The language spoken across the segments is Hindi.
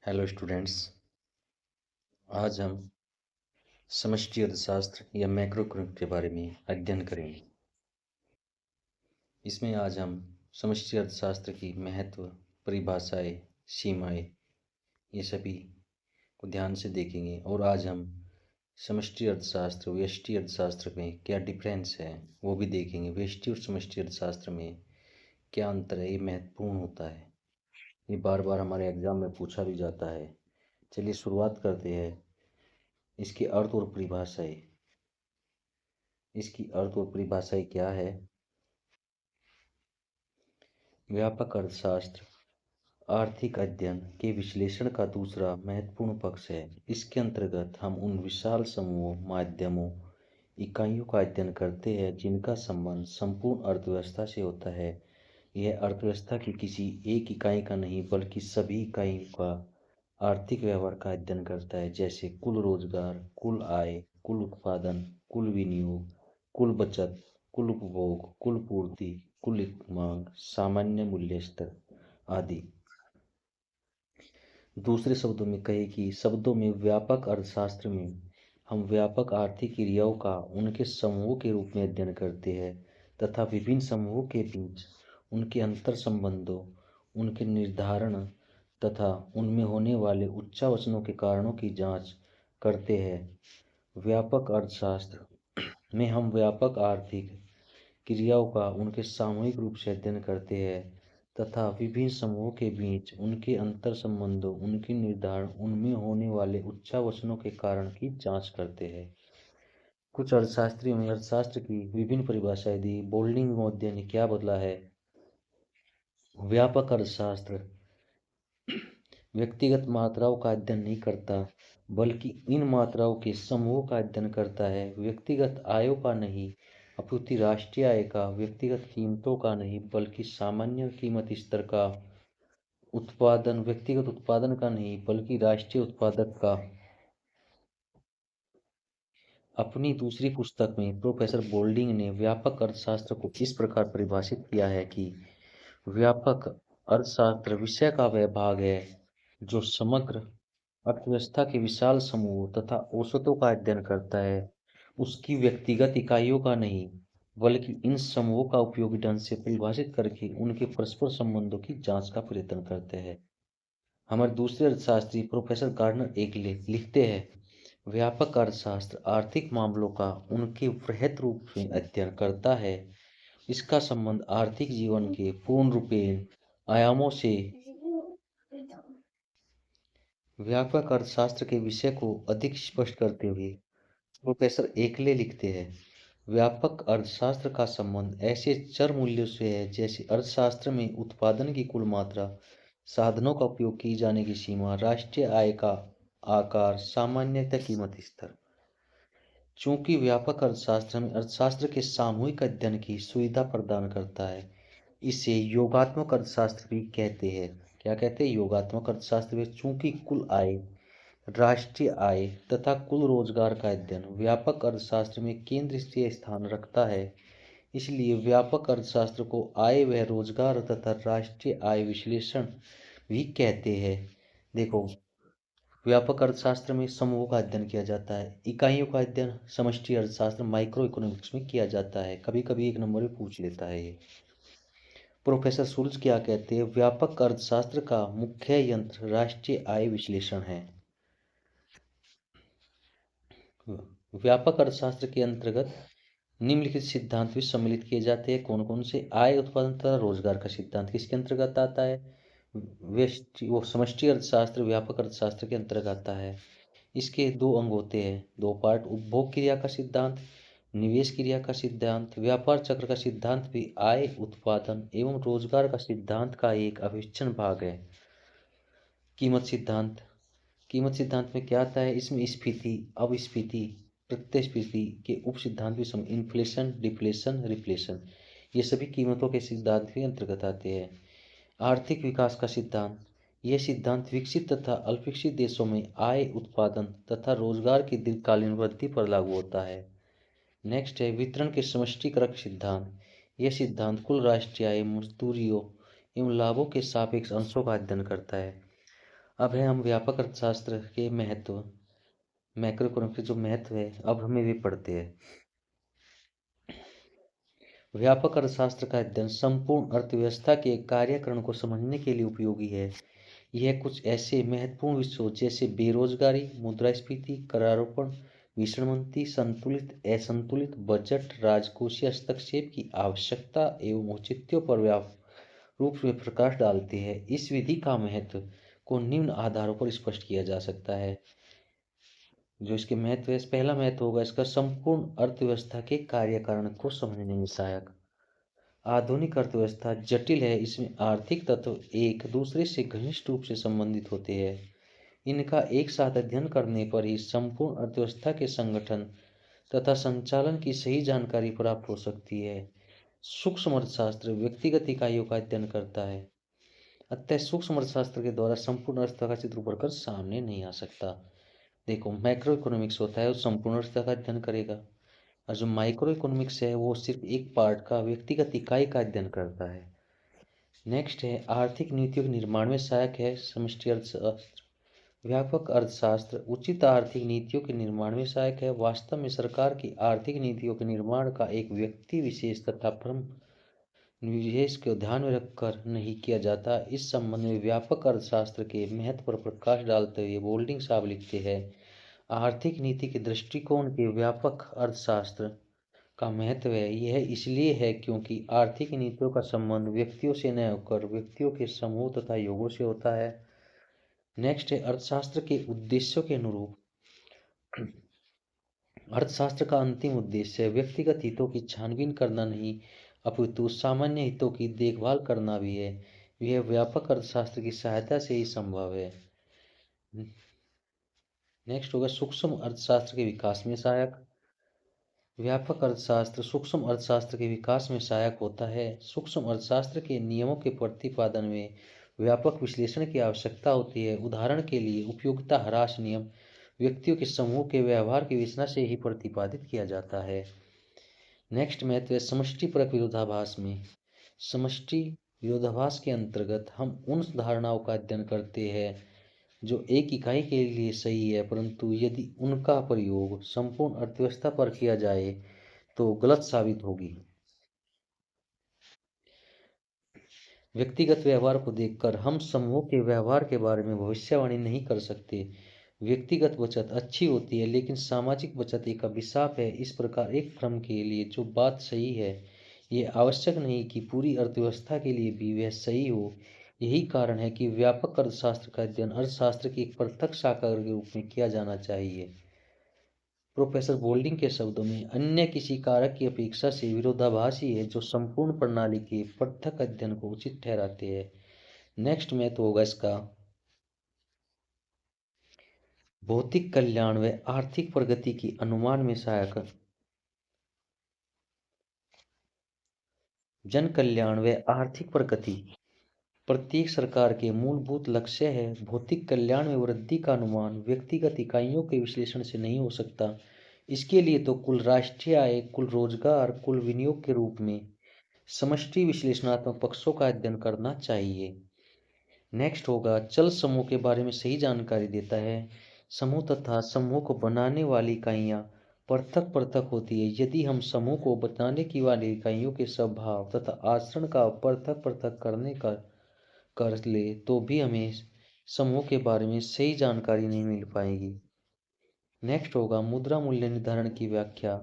Hello students. आज हम समष्टि अर्थशास्त्र या मैक्रो इकोनॉमिक्स के बारे में अध्ययन करेंगे। इसमें आज हम समष्टि अर्थशास्त्र की महत्व, परिभाषाएं, सीमाएं, ये सभी को ध्यान से देखेंगे। और आज हम समष्टि अर्थशास्त्र व्यष्टि अर्थशास्त्र में क्या डिफरेंस है वो भी देखेंगे। व्यष्टि और समष्टि अर्थशास्त्र में क्या अंतर है, ये महत्वपूर्ण होता है। ये बार बार हमारे एग्जाम में पूछा भी जाता है। चलिए शुरुआत करते हैं। इसके अर्थ और परिभाषाएं। इसकी अर्थ और परिभाषाएं क्या है? व्यापक अर्थशास्त्र आर्थिक अध्ययन के विश्लेषण का दूसरा महत्वपूर्ण पक्ष है। इसके अंतर्गत हम उन विशाल समूहों, माध्यमों, इकाइयों का अध्ययन करते हैं जिनका संबंध संपूर्ण अर्थव्यवस्था से होता है। यह अर्थव्यवस्था की किसी एक इकाई का नहीं बल्कि सभी इकाइयों का आर्थिक व्यवहार का अध्ययन करता है, जैसे कुल रोजगार, कुल आय, कुल उत्पादन, कुल विनियोग, कुल बचत, कुल उपभोग, कुल पूर्ति, कुल मांग, सामान्य मूल्य स्तर आदि। दूसरे शब्दों में कहे कि शब्दों में व्यापक अर्थशास्त्र में हम व्यापक आर्थिक क्रियाओं का उनके समूहों के रूप में अध्ययन करते हैं तथा विभिन्न समूहों के बीच उनके अंतर संबंधों, उनके निर्धारण तथा उनमें होने वाले उच्चावचनों के कारणों की जांच करते हैं। व्यापक अर्थशास्त्र में हम व्यापक आर्थिक क्रियाओं का उनके सामूहिक रूप से अध्ययन करते हैं तथा विभिन्न समूहों के बीच उनके अंतर संबंधों, उनके निर्धारण, उनमें होने वाले उच्चावचनों के कारण की जांच करते हैं। कुछ अर्थशास्त्रियों ने अर्थशास्त्र की विभिन्न परिभाषाएं दी। बोल्डिंग मोदिया ने क्या बदला है? व्यापक अर्थशास्त्र व्यक्तिगत मात्राओं का अध्ययन नहीं करता बल्कि इन मात्राओं के समूह का अध्ययन करता है। व्यक्तिगत आयों का नहीं अपितु राष्ट्रीय आय का, व्यक्तिगत कीमतों का नहीं बल्कि सामान्य कीमत स्तर का, उत्पादन व्यक्तिगत उत्पादन का नहीं बल्कि राष्ट्रीय उत्पादक का। अपनी दूसरी पुस्तक में प्रोफेसर बोल्डिंग ने व्यापक अर्थशास्त्र को इस प्रकार परिभाषित किया है कि व्यापक अर्थशास्त्र विषय का वह भाग है जो समग्र अर्थव्यवस्था के विशाल समूह तथा औसतों का अध्ययन करता है, उसकी व्यक्तिगत इकाइयों का नहीं बल्कि इन समूहों का उपयोगी ढंग से परिभाषित करके उनके परस्पर संबंधों की जांच का प्रयत्न करते हैं। हमारे दूसरे अर्थशास्त्री प्रोफेसर गार्डनर एकले लिखते हैं, व्यापक अर्थशास्त्र आर्थिक मामलों का उनके वृहद रूप में अध्ययन करता है। इसका संबंध आर्थिक जीवन के पूर्ण रूपेण आयामों से। व्यापक अर्थशास्त्र के विषय को अधिक स्पष्ट करते हुए प्रोफेसर एकले लिखते हैं, व्यापक अर्थशास्त्र का संबंध ऐसे चर मूल्यों से है जैसे अर्थशास्त्र में उत्पादन की कुल मात्रा, साधनों का उपयोग की जाने की सीमा, राष्ट्रीय आय का आकार, सामान्यतः कीमत स्तर। चूंकि व्यापक अर्थशास्त्र में अर्थशास्त्र के सामूहिक अध्ययन की सुविधा प्रदान करता है, इसे योगात्मक अर्थशास्त्र भी कहते हैं। क्या कहते हैं? योगात्मक अर्थशास्त्र में चूंकि कुल आय, राष्ट्रीय आय तथा कुल रोजगार का अध्ययन व्यापक अर्थशास्त्र में केंद्रीय स्थान रखता है, इसलिए व्यापक अर्थशास्त्र को आय व रोजगार तथा राष्ट्रीय आय विश्लेषण भी कहते हैं। देखो, व्यापक अर्थशास्त्र में समूहों का अध्ययन किया जाता है, इकाइयों का अध्ययन समष्टि अर्थशास्त्र माइक्रो इकोनॉमिक्स में किया जाता है। कभी कभी एक नंबर में पूछ लेता है ये। प्रोफेसर शुल्ज क्या कहते हैं? व्यापक अर्थशास्त्र का मुख्य यंत्र राष्ट्रीय आय विश्लेषण है। व्यापक अर्थशास्त्र के अंतर्गत निम्नलिखित सिद्धांत भी सम्मिलित किए जाते हैं। कौन कौन से? आय, उत्पादन तथा रोजगार का सिद्धांत किसके अंतर्गत आता है? वो समष्टि अर्थशास्त्र व्यापक अर्थशास्त्र के अंतर्गत आता है। इसके दो अंग होते हैं, दो पार्ट। उपभोग क्रिया का सिद्धांत, निवेश क्रिया का सिद्धांत। व्यापार चक्र का सिद्धांत भी आय, उत्पादन एवं रोजगार का सिद्धांत का एक अविच्छिन्न भाग है। कीमत सिद्धांत, कीमत सिद्धांत में क्या आता है? इसमें स्फीति, अपस्फीति, प्रत्यस्फीति के उप सिद्धांत भी इन्फ्लेशन, डिफ्लेशन, रिफ्लेशन, ये सभी कीमतों के सिद्धांत के अंतर्गत आते हैं। आर्थिक विकास का सिद्धांत, यह सिद्धांत विकसित तथा अल्पविकसित देशों में आय, उत्पादन तथा रोजगार की दीर्घकालीन वृद्धि पर लागू होता है। नेक्स्ट है वितरण के समष्टिकारक सिद्धांत। यह सिद्धांत कुल राष्ट्रीय आय, मजदूरियों एवं लाभों के सापेक्ष अंशों का अध्ययन करता है। अब है हम व्यापक अर्थशास्त्र के महत्व, मैक्रो इकोनॉमिक्स के जो महत्व है अब हमें भी पढ़ते हैं। व्यापक अर्थशास्त्र का अध्ययन संपूर्ण अर्थव्यवस्था के कार्यकरण को समझने के लिए उपयोगी है। यह कुछ ऐसे महत्वपूर्ण विषयों जैसे बेरोजगारी, मुद्रास्फीति, करारोपण, भीषण मंदी, संतुलित असंतुलित बजट, राजकोषीय हस्तक्षेप की आवश्यकता एवं औचित्यों पर व्यापक रूप में प्रकाश डालती है। इस विधि का महत्व को निम्न आधारों पर स्पष्ट किया जा सकता है। जो इसके महत्व है, पहला महत्व होगा इसका संपूर्ण अर्थव्यवस्था के कार्यकारण को समझने में सहायक। आधुनिक अर्थव्यवस्था जटिल है, इसमें आर्थिक तत्व एक दूसरे से घनिष्ठ रूप से संबंधित होते हैं। इनका एक साथ अध्ययन करने पर ही संपूर्ण अर्थव्यवस्था के संगठन तथा संचालन की सही जानकारी प्राप्त हो सकती है। सूक्ष्म अर्थशास्त्र व्यक्तिगत इकाइयों का अध्ययन करता है, अतः सूक्ष्म अर्थशास्त्र के द्वारा संपूर्ण अर्थव्यवस्था का चित्र उभर कर सामने नहीं आ सकता। देखो, मैक्रो इकोनॉमिक्स होता है वो संपूर्ण अर्थव्यवस्था का अध्ययन करेगा, और जो माइक्रो इकोनॉमिक्स है वो सिर्फ एक पार्ट का, व्यक्तिगत इकाई का अध्ययन करता है। नेक्स्ट है आर्थिक नीतियों के निर्माण में सहायक है समष्टि अर्थशास्त्र। व्यापक अर्थशास्त्र उचित आर्थिक नीतियों के निर्माण में सहायक है। वास्तव में सरकार की आर्थिक नीतियों के निर्माण का एक व्यक्ति विशेष तथा फर्म विशेष को ध्यान में रखकर नहीं किया जाता। इस संबंध में व्यापक अर्थशास्त्र के महत्व पर प्रकाश डालते हुए बोल्डिंग साहब लिखते हैं, आर्थिक नीति के दृष्टिकोण के व्यापक अर्थशास्त्र का महत्व है। यह इसलिए है क्योंकि आर्थिक नीतियों का संबंध व्यक्तियों से न होकर व्यक्तियों के समूह तथा योगों से होता है। नेक्स्ट है अर्थशास्त्र के उद्देश्यों के अनुरूप। अर्थशास्त्र का अंतिम उद्देश्य व्यक्तिगत हितों की छानबीन करना नहीं, अपितु सामान्य हितों की देखभाल करना भी है। यह व्यापक अर्थशास्त्र की सहायता से ही संभव है। नेक्स्ट होगा सूक्ष्म अर्थशास्त्र के विकास में सहायक। व्यापक अर्थशास्त्र सूक्ष्म अर्थशास्त्र के विकास में सहायक होता है। सूक्ष्म अर्थशास्त्र के नियमों के प्रतिपादन में व्यापक विश्लेषण की आवश्यकता होती है। उदाहरण के लिए उपयोगिता ह्रास नियम व्यक्तियों के समूह के व्यवहार की विवेचना से ही प्रतिपादित किया जाता है। नेक्स्ट महत्व है समष्टि परक विरोधाभास में। समष्टि विरोधाभास के अंतर्गत हम उन धारणाओं का अध्ययन करते हैं जो एक इकाई के लिए सही है, परंतु यदि उनका प्रयोग संपूर्ण अर्थव्यवस्था पर किया जाए तो गलत साबित होगी। व्यक्तिगत व्यवहार को देखकर हम समूह के व्यवहार के बारे में भविष्यवाणी नहीं कर सकते। व्यक्तिगत बचत अच्छी होती है, लेकिन सामाजिक बचत एक अभिशाप है। इस प्रकार एक फर्म के लिए जो बात सही है, ये आवश्यक नहीं कि पूरी अर्थव्यवस्था के लिए भी वह सही हो। यही कारण है कि व्यापक अर्थशास्त्र का अध्ययन अर्थशास्त्र की एक पृथक शाखा के रूप में किया जाना चाहिए। प्रोफेसर बोल्डिंग के शब्दों में अन्य किसी कारक की अपेक्षा से विरोधाभासी है जो संपूर्ण प्रणाली के पृथक अध्ययन को उचित ठहराते हैं। नेक्स्ट में तो होगा इसका भौतिक कल्याण व आर्थिक प्रगति की अनुमान में सहायक। जन कल्याण व आर्थिक प्रगति प्रत्येक सरकार के मूलभूत लक्ष्य है। भौतिक कल्याण में वृद्धि का अनुमान व्यक्तिगत इकाइयों के विश्लेषण से नहीं हो सकता। इसके लिए तो कुल राष्ट्रीय आय, कुल रोजगार, कुल विनियोग के रूप में समष्टि विश्लेषणात्मक पक्षों का अध्ययन करना चाहिए। नेक्स्ट होगा चल समूह के बारे में सही जानकारी देता है। समूह तथा समूह को बनाने वाली इकाइयां पृथक पृथक होती है। यदि हम समूह को बनाने की वाली इकाइयों के स्वभाव तथा आचरण का पृथक पृथक करने का कर ले तो भी हमें समूह के बारे में सही जानकारी नहीं मिल पाएगी। नेक्स्ट होगा मुद्रा मूल्य निर्धारण की व्याख्या।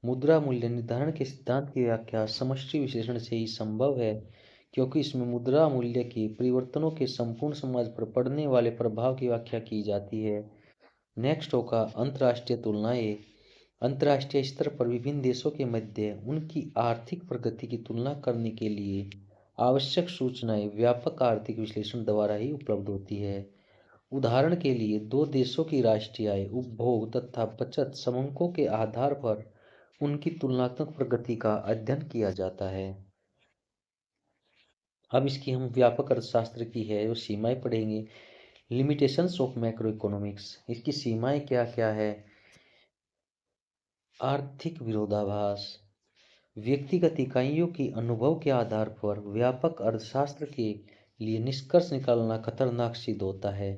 मुद्रा मूल्य निर्धारण के सिद्धांत की व्याख्या समष्टि विश्लेषण से ही संभव है, क्योंकि इसमें मुद्रा मूल्य के परिवर्तनों के संपूर्ण समाज पर पड़ने वाले प्रभाव की व्याख्या की जाती है। नेक्स्ट होगा अंतर्राष्ट्रीय तुलनाएं। अंतर्राष्ट्रीय स्तर पर विभिन्न देशों के मध्य उनकी आर्थिक प्रगति की तुलना करने के लिए आवश्यक सूचनाएं व्यापक आर्थिक विश्लेषण द्वारा ही उपलब्ध होती है। उदाहरण के लिए दो देशों की राष्ट्रीय आय, उपभोग तथा बचत समंकों के आधार पर उनकी तुलनात्मक प्रगति का अध्ययन किया जाता है। अब इसकी हम व्यापक अर्थशास्त्र की है जो सीमाएं पढ़ेंगे। लिमिटेशंस ऑफ मैक्रो इकोनॉमिक्स, इसकी सीमाएं क्या क्या है। आर्थिक विरोधाभास व्यक्तिगत इकाइयों की अनुभव के आधार पर व्यापक अर्थशास्त्र के लिए निष्कर्ष निकालना खतरनाक सिद्ध होता है।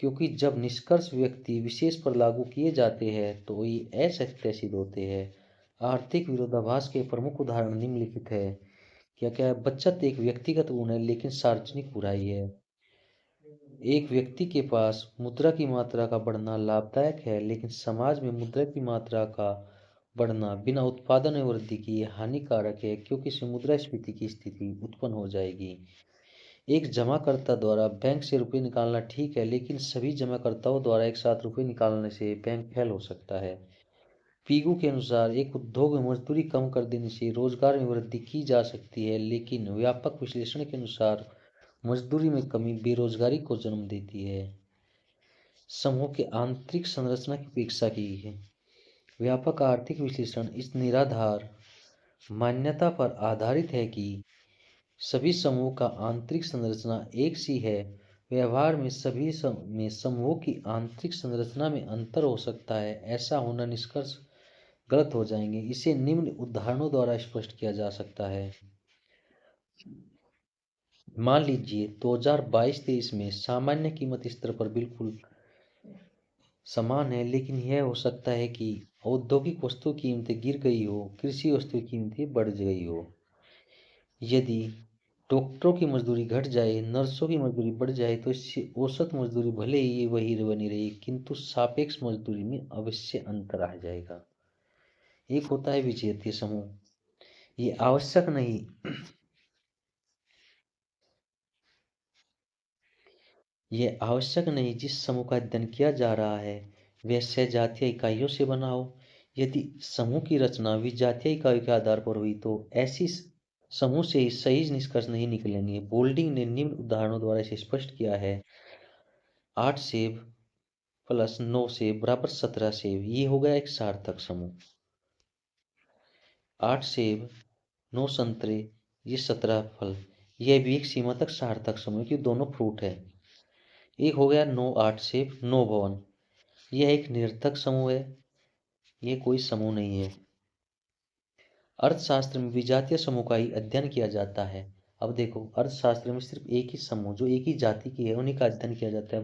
क्योंकि जब निष्कर्ष व्यक्ति विशेष पर लागू किए जाते हैं तो ये असत्य सिद्ध होते हैं। आर्थिक विरोधाभास के प्रमुख उदाहरण निम्नलिखित है। क्या क्या है? बचत एक व्यक्तिगत गुण है लेकिन सार्वजनिक बुराई है। एक व्यक्ति के पास मुद्रा की मात्रा का बढ़ना लाभदायक है, लेकिन समाज में मुद्रा की मात्रा का बढ़ना बिना उत्पादन में वृद्धि किए हानिकारक है, क्योंकि इससे मुद्रास्फीति की स्थिति उत्पन्न हो जाएगी। एक जमाकर्ता द्वारा बैंक से रुपये निकालना ठीक है, लेकिन सभी जमाकर्ताओं द्वारा एक साथ रुपये निकालने से बैंक फेल हो सकता है। पीगू के अनुसार एक उद्योग में मजदूरी कम कर देने से रोजगार में वृद्धि की जा सकती है, लेकिन व्यापक विश्लेषण के अनुसार मजदूरी में कमी बेरोजगारी को जन्म देती है। समूह के आंतरिक संरचना की उपेक्षा की है। व्यापक आर्थिक विश्लेषण इस निराधार मान्यता पर आधारित है कि सभी समूह का आंतरिक संरचना एक सी है। व्यवहार में सभी में समूहों की आंतरिक संरचना में अंतर हो सकता है। ऐसा होना निष्कर्ष गलत हो जाएंगे। इसे निम्न उदाहरणों द्वारा स्पष्ट किया जा सकता है। मान लीजिए 2022-23 में सामान्य कीमत स्तर पर बिल्कुल समान है, लेकिन यह हो सकता है कि औद्योगिक वस्तु की कीमतें गिर गई हो, कृषि वस्तु की कीमतें बढ़ गई हो। यदि डॉक्टरों की मजदूरी घट जाए, नर्सों की मजदूरी बढ़ जाए, तो इससे औसत मजदूरी भले ही वही बनी रही, किंतु सापेक्ष मजदूरी में अवश्य अंतर आ जाएगा। एक होता है विजेतीय समूह। ये आवश्यक नहीं जिस समूह का अध्ययन किया जा रहा है वह सजातीय इकाइयों से बना हो। यदि समूह की रचना विजातीय इकाइयों के आधार पर हुई तो ऐसी समूह से ही सही निष्कर्ष नहीं निकलेंगे। बोल्डिंग ने निम्न उदाहरणों द्वारा इसे स्पष्ट किया है। 8 सेब प्लस 9 सेब बराबर 17 सेब, ये हो गया एक सार्थक समूह। 8 सेब 9 संतरे, ये 17 फल, यह भी एक सीमा तक सार्थक समूह की दोनों फ्रूट है। एक हो गया 9 8 सेब 9 भवन, यह एक निरर्थक समूह है, ये कोई समूह नहीं है। अर्थशास्त्र में विजातीय समूह का ही अध्ययन किया जाता है। अब देखो, अर्थशास्त्र में सिर्फ एक ही समूह जो एक ही जाति की है उन्हीं का अध्ययन किया जाता है।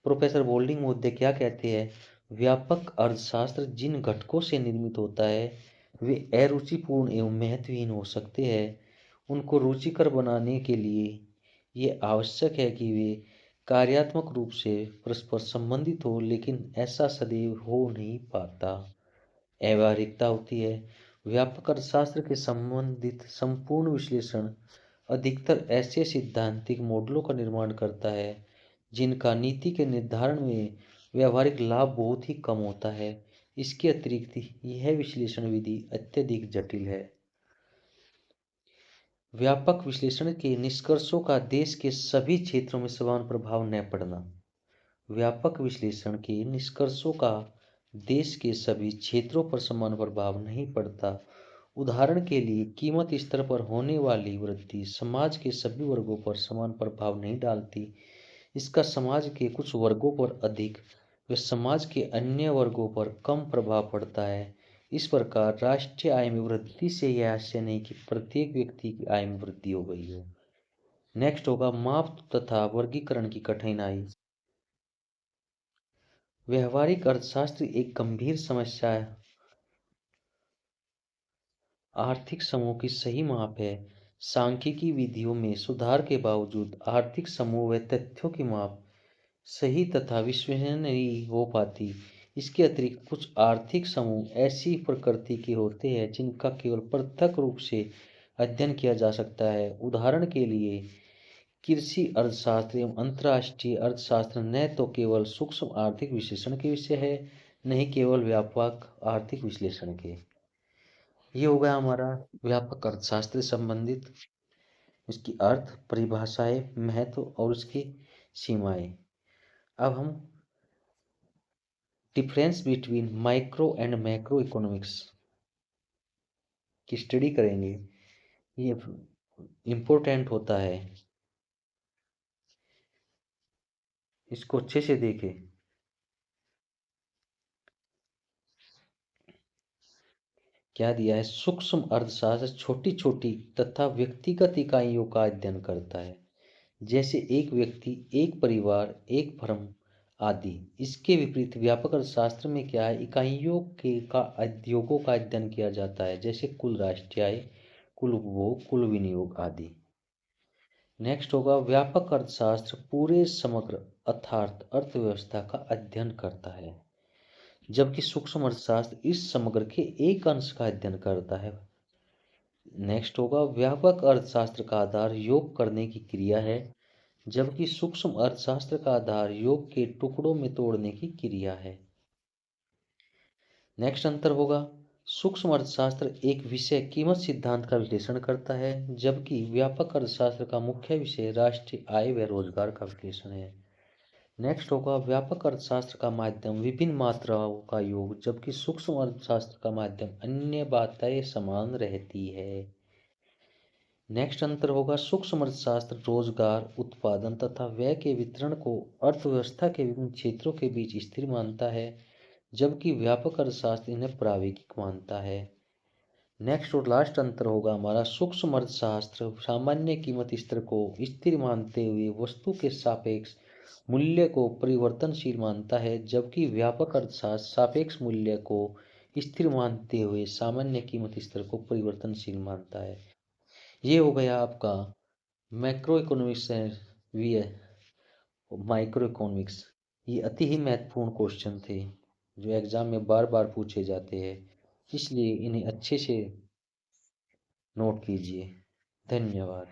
प्रोफेसर बोल्डिंग मुद्दे क्या कहते हैं? व्यापक अर्थशास्त्र जिन घटकों से निर्मित होता है वे अरुचिपूर्ण एवं महत्वहीन हो सकते हैं। उनको रुचिकर बनाने के लिए ये आवश्यक है कि वे कार्यात्मक रूप से परस्पर संबंधित हो, लेकिन ऐसा सदैव हो नहीं पाता। अव्यावहारिकता होती है। व्यापक अर्थशास्त्र के संबंधित संपूर्ण विश्लेषण अधिकतर ऐसे सैद्धांतिक मॉडलों का निर्माण करता है जिनका नीति के निर्धारण में व्यावहारिक लाभ बहुत ही कम होता है। इसके अतिरिक्त यह विश्लेषण विधि अत्यधिक जटिल है। व्यापक विश्लेषण के निष्कर्षों का देश के सभी क्षेत्रों में समान प्रभाव न पड़ना। व्यापक विश्लेषण के निष्कर्षों का देश के सभी क्षेत्रों पर समान प्रभाव नहीं पड़ता। उदाहरण के लिए, कीमत स्तर पर होने वाली वृद्धि समाज के सभी वर्गों पर समान प्रभाव नहीं डालती। इसका समाज के कुछ वर्गों पर अधिक व समाज के अन्य वर्गों पर कम प्रभाव पड़ता है। इस प्रकार राष्ट्रीय आय में वृद्धि से यह आशय नहीं कि प्रत्येक व्यक्ति की आय में वृद्धि हो गई हो। नेक्स्ट होगा माप तथा वर्गीकरण की कठिनाई। व्यवहारिक अर्थशास्त्र एक गंभीर समस्या है। आर्थिक समूह की सही माप है। सांख्यिकी विधियों में सुधार के बावजूद आर्थिक समूह व तथ्यों की माप सही तथा विश्वसनीय नहीं हो पाती। इसके अतिरिक्त कुछ आर्थिक समूह ऐसी प्रकृति के होते हैं जिनका केवल प्रत्यक्ष रूप से अध्ययन किया जा सकता है। उदाहरण के लिए, कृषि अर्थशास्त्र एवं अंतर्राष्ट्रीय अर्थशास्त्र न तो केवल सूक्ष्म आर्थिक विश्लेषण के विषय है, न ही केवल व्यापक आर्थिक विश्लेषण के। ये हो गया हमारा व्यापक अर्थशास्त्र से संबंधित इसकी अर्थ, परिभाषाएं, महत्व और उसकी सीमाएं। अब हम difference between micro and macro economics की स्टडी करेंगे। ये इम्पोर्टेंट होता है, इसको अच्छे से देखें। क्या दिया है? सूक्ष्म अर्थशास्त्र छोटी छोटी तथा व्यक्तिगत इकाइयों का अध्ययन करता है, जैसे एक व्यक्ति, एक परिवार, एक फर्म आदि। इसके विपरीत व्यापक अर्थशास्त्र में क्या है, इकाइयों के का उद्योगों का अध्ययन किया जाता है, जैसे कुल राष्ट्रीय आय, कुल उपभोग, कुल विनियोग आदि। नेक्स्ट होगा व्यापक अर्थशास्त्र पूरे समग्र अर्थात अर्थव्यवस्था का अध्ययन करता है, जबकि सूक्ष्म अर्थशास्त्र इस समग्र के एक अंश का अध्ययन करता है। नेक्स्ट होगा व्यापक अर्थशास्त्र का आधार योग करने की क्रिया है, जबकि सूक्ष्म अर्थशास्त्र का आधार योग के टुकड़ों में तोड़ने की क्रिया है। नेक्स्ट अंतर होगा सूक्ष्म अर्थशास्त्र एक विषय कीमत सिद्धांत का विश्लेषण करता है, जबकि व्यापक अर्थशास्त्र का मुख्य विषय राष्ट्रीय आय व रोजगार का विश्लेषण है। नेक्स्ट होगा व्यापक अर्थशास्त्र का माध्यम विभिन्न मात्राओं का योग, जबकि सूक्ष्म अर्थशास्त्र का माध्यम अन्य बातें समान रहती है। नेक्स्ट अंतर होगा सूक्ष्म अर्थशास्त्र रोजगार, उत्पादन तथा व्यय के वितरण को अर्थव्यवस्था के विभिन्न क्षेत्रों के बीच स्थिर मानता है, जबकि व्यापक अर्थशास्त्र इन्हें प्राविधिक मानता है। नेक्स्ट और लास्ट अंतर होगा हमारा सूक्ष्म अर्थशास्त्र सामान्य कीमत स्तर को स्थिर मानते हुए वस्तु के सापेक्ष मूल्य को परिवर्तनशील मानता है, जबकि व्यापक अर्थशास्त्र सापेक्ष मूल्य को स्थिर मानते हुए सामान्य कीमत स्तर को परिवर्तनशील मानता है। ये हो गया आपका मैक्रो इकोनॉमिक्स है वी माइक्रो इकोनॉमिक्स। ये अति ही महत्वपूर्ण क्वेश्चन थे जो एग्जाम में बार बार पूछे जाते हैं, इसलिए इन्हें अच्छे से नोट कीजिए। धन्यवाद।